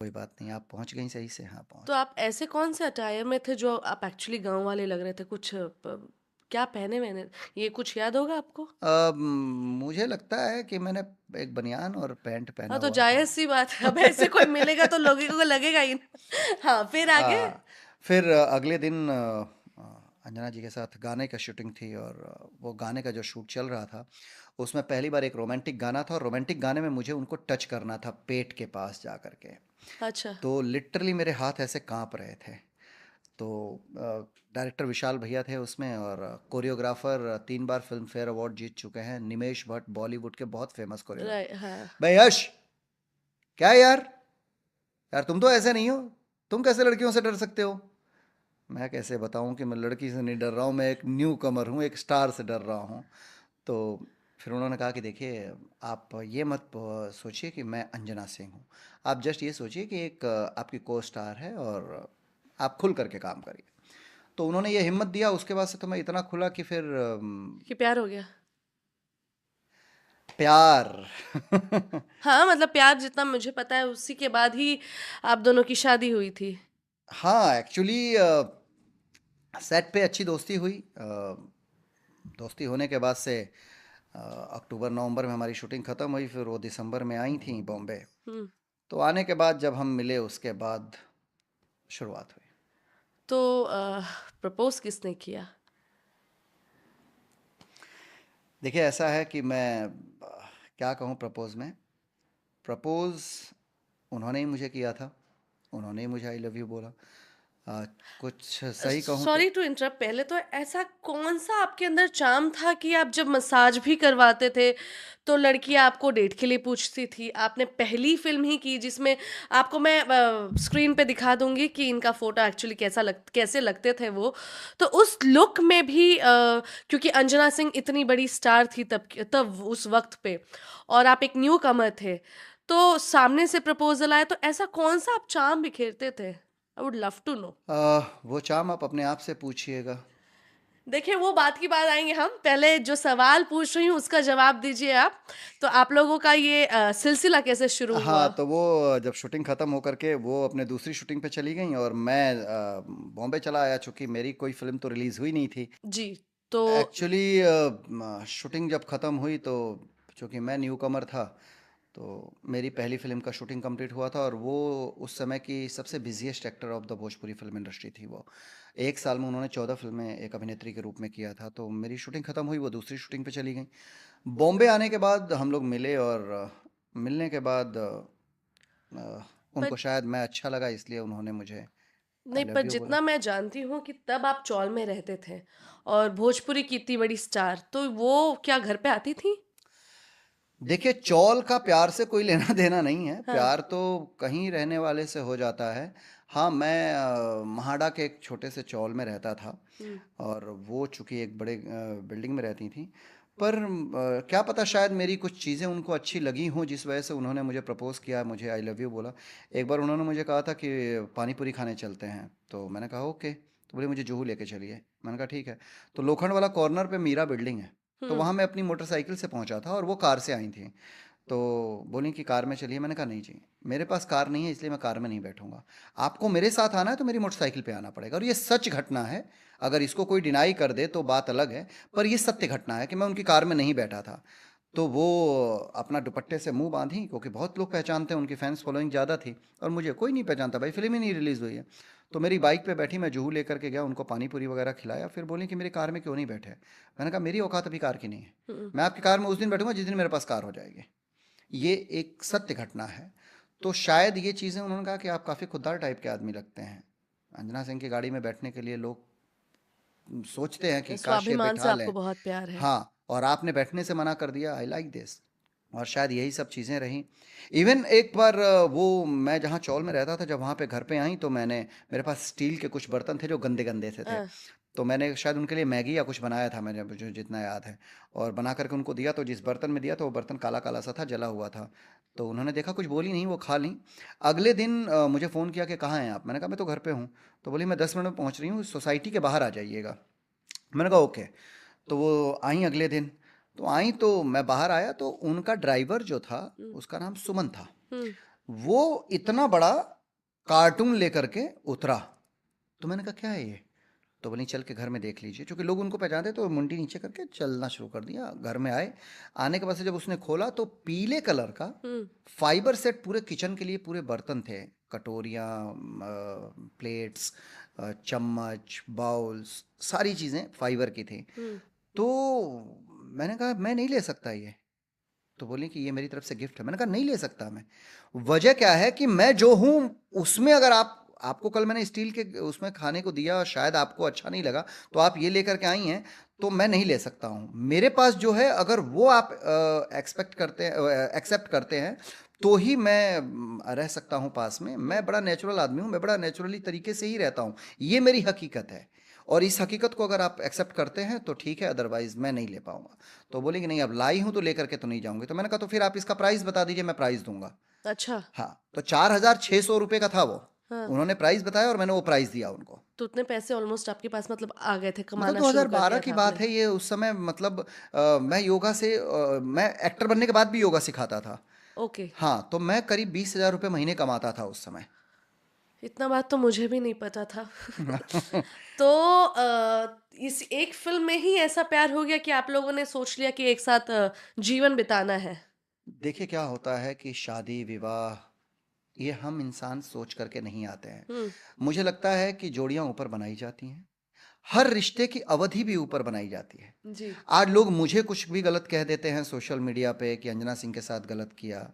कोई बात नहीं, आप पहुँच गईं सही से? हाँ, तो पहुँच। आप ऐसे कौन से अटायर में थे जो आप एक्चुअली गाँव वाले लग रहे थे? क्या पहने मैंने ये कुछ याद होगा आपको? मुझे लगता है कि मैंने एक बनियान और पैंट पहना हाँ, तो हुआ था। जायज़-सी बात है, अब ऐसे कोई मिलेगा तो लोगों को लगेगा ही ना। हाँ, फिर आगे? फिर अगले दिन अंजना जी के साथ गाने का शूटिंग थी और वो गाने का जो शूट चल रहा था, उसमें पहली बार एक रोमांटिक गाना था और रोमांटिक गाने में मुझे उनको टच करना था पेट के पास जा कर के। अच्छा, तो लिटरली मेरे हाथ ऐसे काँप रहे थे। तो डायरेक्टर विशाल भैया थे उसमें और कोरियोग्राफर 3 बार फ़िल्म फेयर अवार्ड जीत चुके हैं, निमेश भट्ट, बॉलीवुड के बहुत फेमस कोरियोग्राफर। हाँ। भाई यश, क्या है यार? यार तुम तो ऐसे नहीं हो, तुम कैसे लड़कियों से डर सकते हो? मैं कैसे बताऊं कि मैं लड़की से नहीं डर रहा हूँ, मैं एक न्यू कमर हूँ, एक स्टार से डर रहा हूँ। तो फिर उन्होंने कहा कि देखिए, आप ये मत सोचिए कि मैं अंजना सिंह हूँ। आप जस्ट ये सोचिए कि एक आपकी को स्टार है और आप खुल करके काम करिए। तो उन्होंने ये हिम्मत दिया, उसके बाद से तो मैं इतना खुला कि फिर कि प्यार हो गया? प्यार। हाँ, मतलब प्यार जितना मुझे पता है उसी के बाद ही आप दोनों की शादी हुई थी। हाँ, एक्चुअली सेट पे अच्छी दोस्ती हुई। दोस्ती होने के बाद से अक्टूबर नवंबर में हमारी शूटिंग ख़त्म हुई, फिर वो दिसंबर में आई थी बॉम्बे। हुँ, तो आने के बाद जब हम मिले उसके बाद शुरुआत हुई। तो प्रपोज़ किसने किया? देखिए ऐसा है कि मैं क्या कहूँ प्रपोज़ में, प्रपोज़ उन्होंने ही मुझे किया था, उन्होंने ही मुझे आई लव यू बोला। अ, कुछ सही कहूँ तो सॉरी टू इंटरप्ट, पहले तो ऐसा कौन-सा आपके अंदर चार्म था कि आप जब मसाज भी करवाते थे, तो लड़कियाँ आपको डेट के लिए पूछती थी? आपने पहली फ़िल्म ही की जिसमें आपको मैं स्क्रीन पे दिखा दूँगी कि इनका फ़ोटो एक्चुअली कैसे लगते थे वो। तो उस लुक में भी क्योंकि अंजना सिंह इतनी बड़ी स्टार थी तब उस वक़्त पे और आप एक न्यू कमर थे, तो सामने से प्रपोज़ल आया तो ऐसा कौन-सा आप चार्म बिखेरते थे? I would love to know. वो चाम आप अपने आप से पूछिएगा। देखिए, वो बात की बात आएँगे हम, पहले जो सवाल पूछ रही हूँ उसका जवाब दीजिए आप। तो आप लोगों का ये सिलसिला कैसे शुरू हाँ, हुआ? तो वो जब शूटिंग ख़त्म हो करके वो अपने दूसरी शूटिंग पे चली गई और मैं बॉम्बे चला आया, चूँकि मेरी कोई फ़िल्म तो रिलीज़ हुई नहीं थी। जी, तो एक्चुअली शूटिंग जब ख़त्म हुई तो चूँकि मैं न्यू कमर था, तो मेरी पहली फ़िल्म का शूटिंग कंप्लीट हुआ था और वो उस समय की सबसे busiest actor of the Bhojpuri film industry थी वो। 1 साल में उन्होंने 14 फ़िल्में एक अभिनेत्री के रूप में किया था, तो मेरी शूटिंग ख़त्म हुई, वो दूसरी शूटिंग पे चली गईं। बॉम्बे आने के बाद हम लोग मिले और मिलने के बाद पर उनको शायद मैं अच्छा लगा, इसलिए उन्होंने मुझे आई नहीं, पर लव यू बोला। जितना मैं जानती हूँ कि तब आप चौल में रहते थे और भोजपुरी की इतनी बड़ी स्टार, तो वो क्या घर पे आती थीं? देखिए, चौल का प्यार से कोई लेना देना नहीं है, हाँ, प्यार तो कहीं रहने वाले से हो जाता है। हाँ, मैं म्हाडा के एक छोटे से चौल में रहता था हुँ। और वो चूँकि एक बड़े बिल्डिंग में रहती थीं, पर क्या पता शायद मेरी कुछ चीज़ें उनको अच्छी लगी हों जिस वजह से उन्होंने मुझे प्रपोज़ किया, मुझे आई लव यू बोला। एक बार उन्होंने मुझे कहा था कि पानी पूरी खाने चलते हैं, तो मैंने कहा ओके, तो बोले मुझे जुहू लेके चलिए। मैंने कहा ठीक है। तो लोखंड वाला कॉर्नर पे मीरा बिल्डिंग है, तो हुँ, वहाँ मैं अपनी मोटरसाइकिल से पहुँचा था और वो कार से आई थी। तो बोली कि कार में चलिए, मैंने कहा नहीं जी, मेरे पास कार नहीं है इसलिए मैं कार में नहीं बैठूंगा। आपको मेरे साथ आना है तो मेरी मोटरसाइकिल पे आना पड़ेगा, और ये सच घटना है। अगर इसको कोई डिनाई कर दे तो बात अलग है, पर ये सत्य घटना है कि मैं उनकी कार में नहीं बैठा था। तो वो अपना दुपट्टे से मुंह बांधी, क्योंकि बहुत लोग पहचानते हैं, उनकी फैंस फॉलोइंग ज़्यादा थी और मुझे कोई नहीं पहचानता, भाई फिल्म ही नहीं रिलीज़ हुई है। तो मेरी बाइक पे बैठी, मैं जुहू लेकर के गया, उनको पानी पूरी वगैरह खिलाया, फिर बोली कि मेरी कार में क्यों नहीं बैठे। मैंने कहा मेरी औकात अभी कार की नहीं है, हुँ। मैं आपकी कार में उस दिन बैठूंगा जिस दिन मेरे पास कार हो जाएगी। ये एक सत्य घटना है। तो शायद ये चीज़ें, उन्होंने कहा कि आप काफ़ी खुददार टाइप के आदमी लगते हैं, अंजना सिंह की गाड़ी में बैठने के लिए लोग सोचते हैं कि काश ये स्वाभिमान से बैठा आपको लें। बहुत प्यार है। हाँ, और आपने बैठने से मना कर दिया, आई लाइक दिस। और शायद यही सब चीज़ें रहीं। इवन एक बार वो मैं जहाँ चौल में रहता था, जब वहाँ पे घर पे आई तो मेरे पास स्टील के कुछ बर्तन थे जो गंदे गंदे से थे। हाँ, तो मैंने शायद उनके लिए मैगी या कुछ बनाया था, मैंने मुझे जितना याद है, और बना करके उनको दिया, तो जिस बर्तन में दिया तो वो बर्तन काला काला सा था, जला हुआ था। तो उन्होंने देखा, कुछ बोली नहीं, वो खा ली। अगले दिन मुझे फ़ोन किया कि कहाँ हैं आप। मैंने कहा मैं तो घर पे हूँ। तो बोली मैं 10 मिनट में पहुँच रही हूँ, सोसाइटी के बाहर आ जाइएगा। मैंने कहा ओके। तो वो आई अगले दिन। तो आई तो मैं बाहर आया तो उनका ड्राइवर जो था, हुँ, उसका नाम सुमन था। हुँ। वो इतना बड़ा कार्टून लेकर के उतरा। तो मैंने कहा क्या है ये? तो बोली चल के घर में देख लीजिए, क्योंकि लोग उनको पहचानते तो मुंडी नीचे करके चलना शुरू कर दिया। घर में आए, आने के बाद से जब उसने खोला तो पीले कलर का हुँ, फाइबर सेट पूरे किचन के लिए पूरे बर्तन थे, कटोरियाँ, प्लेट्स, चम्मच, बाउल्स, सारी चीज़ें फाइबर की थी। हुँ। तो मैंने कहा मैं नहीं ले सकता ये। तो बोली कि ये मेरी तरफ से गिफ्ट है। मैंने कहा नहीं ले सकता मैं। वजह क्या है कि मैं जो हूँ उसमें, अगर आपको कल मैंने स्टील के उसमें खाने को दिया और शायद आपको अच्छा नहीं लगा, तो आप ये लेकर के आई हैं, तो मैं नहीं ले सकता हूँ। मेरे पास जो है अगर वो आप एक्सेप्ट करते हैं तो ही मैं रह सकता हूँ पास में। मैं बड़ा नेचुरल आदमी हूँ, मैं बड़ा नेचुरली तरीके से ही रहता हूँ। ये मेरी हकीकत है, और इस हकीकत को अगर आप एक्सेप्ट करते हैं तो ठीक है, अदरवाइज मैं नहीं ले पाऊंगा। तो बोले कि नहीं, अब लाई हूं तो लेकर के तो नहीं जाऊंगी। तो मैंने कहा तो फिर आप इसका प्राइस बता दीजिए, मैं प्राइस दूंगा। अच्छा, हाँ, तो 4,600 रुपये का था वो। हाँ। उन्होंने प्राइस बताया और मैंने वो प्राइस दिया उनको। तो उतने पैसे ऑलमोस्ट आपके पास मतलब आ गए थे, मतलब कमाना शुरू कर 2012 दिया की था बात आपने। है ये। उस समय मतलब मैं योगा से मैं एक्टर बनने के बाद भी योगा सिखाता था। ओके, हाँ, तो मैं करीब 20,000 रुपये महीने कमाता था उस समय। इतना बात तो मुझे भी नहीं पता था। तो इस एक फ़िल्म में ही ऐसा प्यार हो गया कि आप लोगों ने सोच लिया कि एक साथ जीवन बिताना है? देखिए क्या होता है कि शादी विवाह ये हम इंसान सोच करके नहीं आते हैं। हुँ, मुझे लगता है कि जोड़ियां ऊपर बनाई जाती हैं। हर रिश्ते की अवधि भी ऊपर बनाई जाती है। जी। आज लोग मुझे कुछ भी गलत कह देते हैं सोशल मीडिया पे कि अंजना सिंह के साथ गलत किया,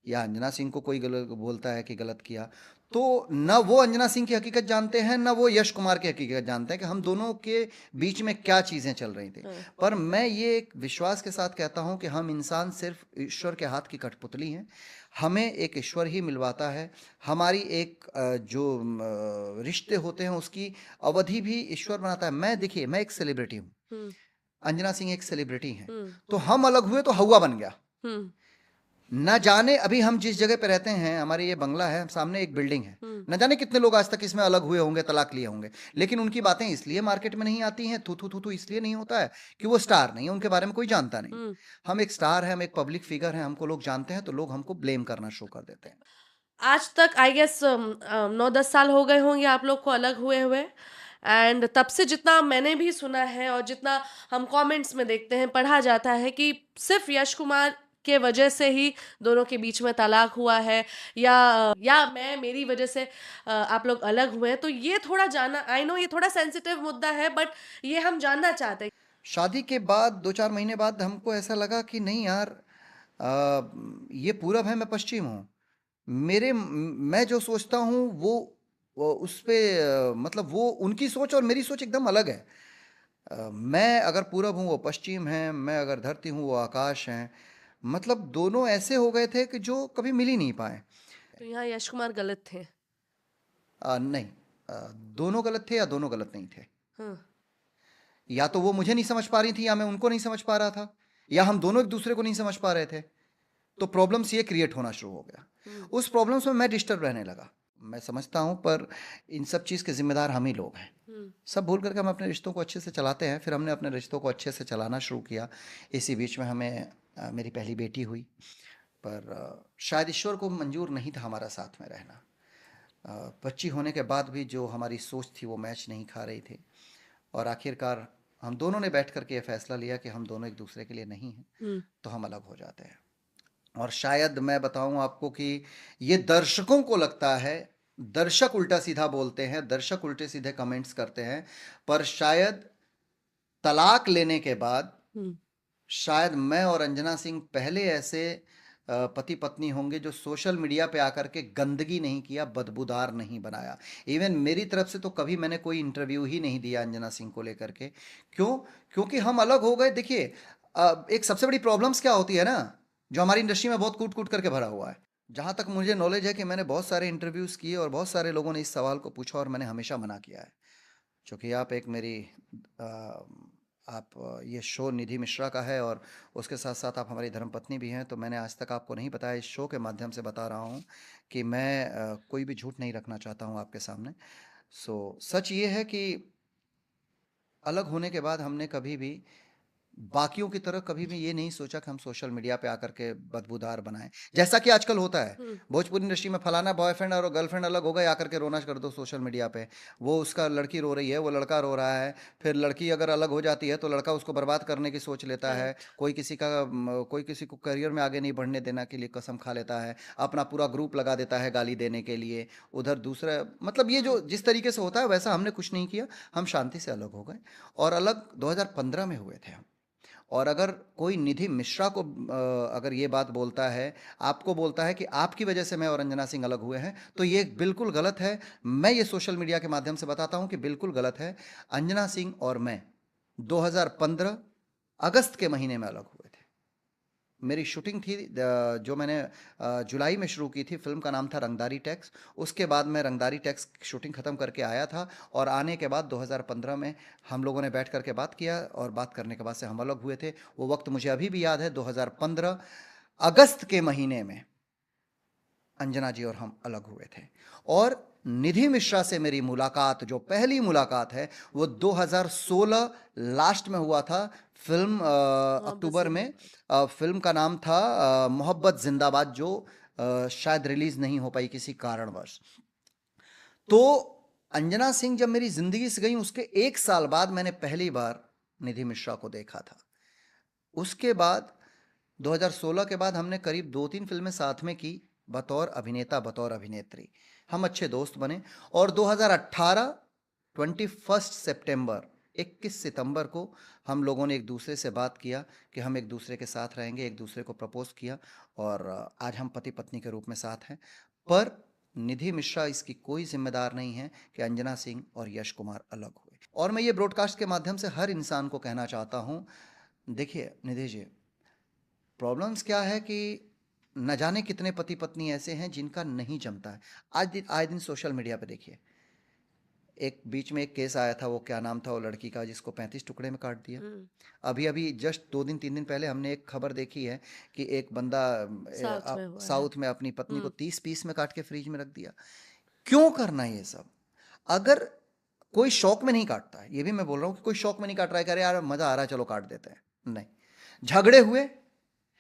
या अंजना सिंह को कोई गलत बोलता है कि गलत किया, तो न वो अंजना सिंह की हकीकत जानते हैं, न वो यश कुमार की हकीकत जानते हैं कि हम दोनों के बीच में क्या चीज़ें चल रही थी। हाँ, पर मैं ये एक विश्वास के साथ कहता हूँ कि हम इंसान सिर्फ ईश्वर के हाथ की कठपुतली हैं। हमें एक ईश्वर ही मिलवाता है। हमारी एक जो रिश्ते होते हैं उसकी अवधि भी ईश्वर बनाता है। मैं, देखिए, मैं एक सेलिब्रिटी हूँ, हुँ, अंजना सिंह एक सेलिब्रिटी हैं। हुँ, तो हम अलग हुए तो हवा बन गया। हुँ, न जाने अभी हम जिस जगह पे रहते हैं, हमारे ये बंगला है, सामने एक बिल्डिंग है, हुँ, न जाने कितने लोग आज तक इसमें अलग हुए होंगे, तलाक लिए होंगे। लेकिन उनकी बातें इसलिए मार्केट में नहीं आती हैं, थू थू थू थू इसलिए नहीं होता है कि वो स्टार नहीं है, उनके बारे में कोई जानता नहीं। हुँ। हम एक स्टार हैं, हम एक पब्लिक फिगर हैं, हमको लोग जानते हैं, तो लोग हमको ब्लेम करना शुरू कर देते हैं। आज तक आई गेस 9-10 साल हो गए होंगे आप लोग को अलग हुए हुए। एंड तब से जितना मैंने भी सुना है और जितना हम कमेंट्स में देखते हैं, पढ़ा जाता है कि सिर्फ यश कुमार के वजह से ही दोनों के बीच में तलाक हुआ है, या मैं मेरी वजह से आप लोग अलग हुए हैं। तो ये थोड़ा जानना, आई नो ये थोड़ा सेंसिटिव मुद्दा है, बट ये हम जानना चाहते हैं। शादी के बाद 2-4 महीने बाद हमको ऐसा लगा कि नहीं यार, ये पूरब है, मैं पश्चिम हूँ। मैं जो सोचता हूँ वो उस पे मतलब वो उनकी सोच और मेरी सोच एकदम अलग है। मैं अगर पूरब हूँ, वो पश्चिम है, मैं अगर धरती हूँ, वो आकाश हैं। मतलब दोनों ऐसे हो गए थे कि जो कभी मिल ही नहीं पाए। तो यहाँ यश कुमार गलत थे। नहीं, अ, दोनों गलत थे या दोनों गलत नहीं थे। हाँ। या तो वो मुझे नहीं समझ पा रही थी, या मैं उनको नहीं समझ पा रहा था, या हम दोनों एक दूसरे को नहीं समझ पा रहे थे। तो प्रॉब्लम्स ये क्रिएट होना शुरू हो गया। हुँ, उस प्रॉब्लम्स में मैं डिस्टर्ब रहने लगा। मैं समझता हूँ, पर इन सब चीज़ के जिम्मेदार हम ही लोग हैं। हुँ, सब भूल करके हम अपने रिश्तों को अच्छे से चलाते हैं। फिर हमने अपने रिश्तों को अच्छे से चलाना शुरू किया। इसी बीच में हमें मेरी पहली बेटी हुई। पर शायद ईश्वर को मंजूर नहीं था हमारा साथ में रहना। बच्ची होने के बाद भी जो हमारी सोच थी वो मैच नहीं खा रही थी। और आखिरकार हम दोनों ने बैठ करके ये फैसला लिया कि हम दोनों एक दूसरे के लिए नहीं हैं, हुँ, तो हम अलग हो जाते हैं। और शायद मैं बताऊं आपको कि ये दर्शकों को लगता है, दर्शक उल्टा सीधा बोलते हैं, दर्शक उल्टे सीधे कमेंट्स करते हैं, पर शायद तलाक लेने के बाद हुँ। शायद मैं और अंजना सिंह पहले ऐसे पति पत्नी होंगे जो सोशल मीडिया पे आकर के गंदगी नहीं किया, बदबूदार नहीं बनाया। इवन मेरी तरफ से तो कभी मैंने कोई इंटरव्यू ही नहीं दिया अंजना सिंह को लेकर के। क्यों? क्योंकि हम अलग हो गए। देखिए, एक सबसे बड़ी प्रॉब्लम्स क्या होती है ना, जो हमारी इंडस्ट्री में बहुत कूट कूट करके भरा हुआ है। जहाँ तक मुझे नॉलेज है कि मैंने बहुत सारे इंटरव्यूज़ किए और बहुत सारे लोगों ने इस सवाल को पूछा और मैंने हमेशा मना किया है। चूँकि आप एक मेरी ये शो निधि मिश्रा का है और उसके साथ साथ आप हमारी धर्मपत्नी भी हैं, तो मैंने आज तक आपको नहीं बताया। इस शो के माध्यम से बता रहा हूँ कि मैं कोई भी झूठ नहीं रखना चाहता हूँ आपके सामने। सच ये है कि अलग होने के बाद हमने कभी भी बाकियों की तरह कभी भी ये नहीं सोचा कि हम सोशल मीडिया पे आकर के बदबूदार बनाएं, जैसा कि आजकल होता है। हुँ। भोजपुरी इंडस्ट्री में फलाना बॉयफ्रेंड और गर्लफ्रेंड अलग हो गए, आकर के रोना कर दो सोशल मीडिया पे। वो उसका लड़की रो रही है, वो लड़का रो रहा है, फिर लड़की अगर अलग हो जाती है तो लड़का उसको बर्बाद करने की सोच लेता है। करेक्ट। कोई किसी को करियर में आगे नहीं बढ़ने देना के लिए कसम खा लेता है, अपना पूरा ग्रुप लगा देता है गाली देने के लिए। उधर दूसरा मतलब ये जो हुँ। जिस तरीके से होता है वैसा हमने कुछ नहीं किया। हम शांति से अलग हो गए, और अलग 2015 में हुए थे हम। और अगर कोई निधि मिश्रा को अगर ये बात बोलता है, आपको बोलता है कि आपकी वजह से मैं और अंजना सिंह अलग हुए हैं, तो ये बिल्कुल गलत है। मैं ये सोशल मीडिया के माध्यम से बताता हूं कि बिल्कुल गलत है। अंजना सिंह और मैं 2015 अगस्त के महीने में अलग हुए थे। मेरी शूटिंग थी, जो मैंने जुलाई में शुरू की थी। फिल्म का नाम था रंगदारी टैक्स। उसके बाद मैं रंगदारी टैक्स की शूटिंग ख़त्म करके आया था, और आने के बाद 2015 में हम लोगों ने बैठ करके बात किया, और बात करने के बाद से हम अलग हुए थे। वो वक्त मुझे अभी भी याद है, 2015 अगस्त के महीने में अंजना जी और हम अलग हुए थे। और निधि मिश्रा से मेरी मुलाकात, जो पहली मुलाकात है, वो 2016 लास्ट में हुआ था। फिल्म मोहब्बत अक्टूबर में। ज़िंदाबाद। फिल्म का नाम था मोहब्बत जिंदाबाद, जो शायद रिलीज नहीं हो पाई किसी कारणवश। तो अंजना सिंह जब मेरी जिंदगी से गई, उसके एक साल बाद मैंने पहली बार निधि मिश्रा को देखा था। उसके बाद 2016 के बाद हमने करीब 2-3 फिल्में साथ में की, बतौर अभिनेता बतौर अभिनेत्री। हम अच्छे दोस्त बने, और 2018 21 सितंबर 21 सितंबर को हम लोगों ने एक दूसरे से बात किया कि हम एक दूसरे के साथ रहेंगे, एक दूसरे को प्रपोज किया, और आज हम पति पत्नी के रूप में साथ हैं। पर निधि मिश्रा इसकी कोई जिम्मेदार नहीं है कि अंजना सिंह और यश कुमार अलग हुए। और मैं ये ब्रॉडकास्ट के माध्यम से हर इंसान को कहना चाहता हूँ, देखिए निधि जी, प्रॉब्लम्स क्या है कि न जाने कितने पति पत्नी ऐसे हैं जिनका नहीं जमता है। आए दिन सोशल मीडिया पे देखिए, एक बीच में एक केस आया था, वो क्या नाम था वो लड़की का जिसको 35 टुकड़े में काट दिया। हुँ। अभी अभी जस्ट 2 दिन 3 दिन पहले हमने एक खबर देखी है कि एक बंदा साउथ में हुआ है। साउथ में अपनी पत्नी को हुँ। 30 पीस में काट के फ्रिज में रख दिया। क्यों करना ये सब? अगर कोई शौक में नहीं काटता है, ये भी मैं बोल रहा हूँ कि कोई शौक में नहीं काट रहा है कि अरे यार मजा आ रहा है चलो काट देते हैं, नहीं। झगड़े हुए,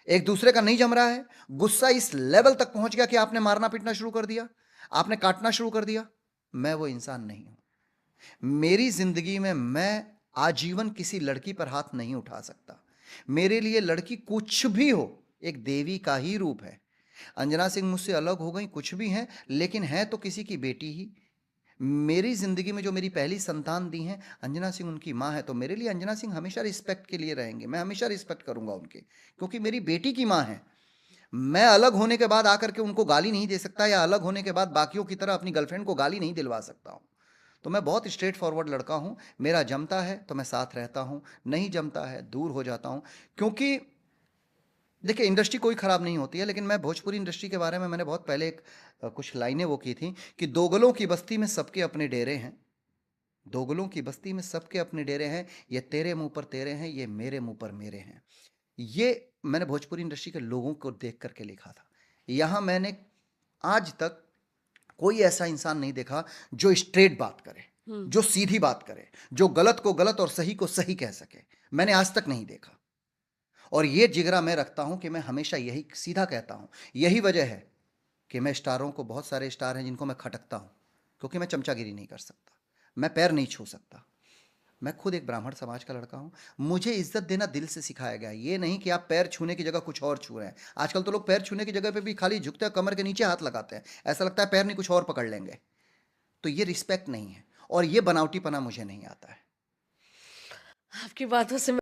एक दूसरे का नहीं जम रहा है, गुस्सा इस लेवल तक पहुंच गया कि आपने मारना पीटना शुरू कर दिया, आपने काटना शुरू कर दिया। मैं वो इंसान नहीं हूं। मेरी जिंदगी में मैं आजीवन किसी लड़की पर हाथ नहीं उठा सकता। मेरे लिए लड़की कुछ भी हो, एक देवी का ही रूप है। अंजना सिंह मुझसे अलग हो गई, कुछ भी हैं, लेकिन है तो किसी की बेटी ही। मेरी जिंदगी में जो मेरी पहली संतान दी है अंजना सिंह, उनकी माँ है, तो मेरे लिए अंजना सिंह हमेशा रिस्पेक्ट के लिए रहेंगे। मैं हमेशा रिस्पेक्ट करूंगा उनकी, क्योंकि मेरी बेटी की माँ है। मैं अलग होने के बाद आकर के उनको गाली नहीं दे सकता, या अलग होने के बाद बाकियों की तरह अपनी गर्लफ्रेंड को गाली नहीं दिलवा सकता हूं। तो मैं बहुत स्ट्रेट फॉरवर्ड लड़का हूं। मेरा जमता है तो मैं साथ रहता हूं, नहीं जमता है दूर हो जाता हूं। क्योंकि देखिए, इंडस्ट्री कोई ख़राब नहीं होती है, लेकिन मैं भोजपुरी इंडस्ट्री के बारे में मैंने बहुत पहले एक कुछ लाइनें वो की थी कि दोगलों की बस्ती में सबके अपने डेरे हैं। दोगलों की बस्ती में सबके अपने डेरे हैं, ये तेरे मुंह पर तेरे हैं, ये मेरे मुंह पर मेरे हैं। ये मैंने भोजपुरी इंडस्ट्री के लोगों को देख करके लिखा था। यहाँ मैंने आज तक कोई ऐसा इंसान नहीं देखा जो स्ट्रेट बात करे, हुँ। जो सीधी बात करे, जो गलत को गलत और सही को सही कह सके। मैंने आज तक नहीं देखा। और ये जिगरा मैं रखता हूं कि मैं हमेशा यही सीधा कहता हूं। यही वजह है कि मैं स्टारों को, बहुत सारे स्टार हैं जिनको मैं खटकता हूं, क्योंकि मैं चमचागिरी नहीं कर सकता, मैं पैर नहीं छू सकता। मैं खुद एक ब्राह्मण समाज का लड़का हूं। मुझे इज्जत देना दिल से सिखाया गया है, ये नहीं कि आप पैर छूने की जगह कुछ और छू रहे हैं। आजकल तो लोग पैर छूने की जगह पे भी खाली झुकते हैं, कमर के नीचे हाथ लगाते हैं, ऐसा लगता है पैर नहीं कुछ और पकड़ लेंगे। तो ये रिस्पेक्ट नहीं है, और ये बनावटीपना मुझे नहीं आता है। आपकी बातों से